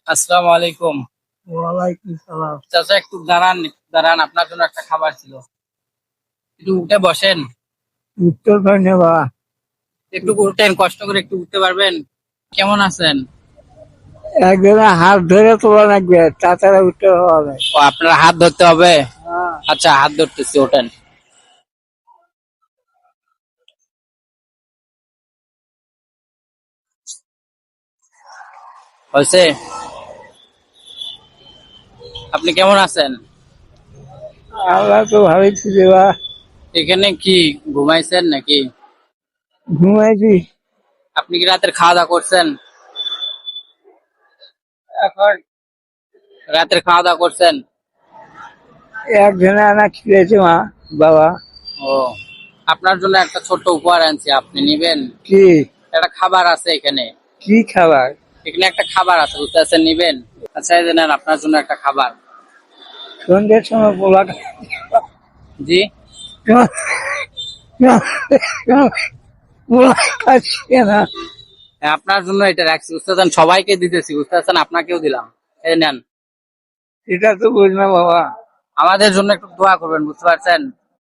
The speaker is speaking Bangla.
আসসালামু আলাইকুম। ওয়ালাইকুম সালাম। চাচা একটু দাঁড়ান, একটু দাঁড়ান, আপনার জন্য একটা খাবার ছিল। একটু উঠে বসেন। উত্তর ধন্যবাদ। একটু উঠেন, কষ্ট করে একটু উঠতে পারবেন? কেমন আছেন? একজনের হাত ধরে তোলা লাগবে, তাছাড়া উঠতে হবে। ও, আপনার হাত ধরতে হবে? হ্যাঁ। আচ্ছা, হাত ধরতেছি, ওঠেন। হয়েছে? আপনি কেমন আছেন? আল্লাহ তো ভালোই ছিল বা। এখানে কি ঘুমাইছেন নাকি? ঘুমাইছি আপনি কি রাতের খাওয়া দাওয়া করছেন? এখন। রাতের খাওয়া দাওয়া করছেন? একজনে আনা খেয়েছে মা বাবা। ও, আপনার জন্য একটা ছোট্ট উপহার আনছি, আপনি নিবেন? কি? একটা খাবার আছে এখানে। কি খাবার? এখানে একটা খাবার আছে, বুঝতে পারছেন? নিবেন? আচ্ছা, এই যে নেন, আপনার জন্য একটা খাবার। সন্ধ্যের সময় পোলা জি। পোলা খাচ্ছে না। হ্যাঁ, আপনার জন্য এটা রাখছি, বুঝতে পারছেন? সবাইকে দিতেছি, বুঝতে পারছেন? আপনাকেও দিলাম। এই নেন। এটা তো বুঝ না বাবা। আমাদের জন্য একটু দোয়া করবেন, বুঝতে পারছেন?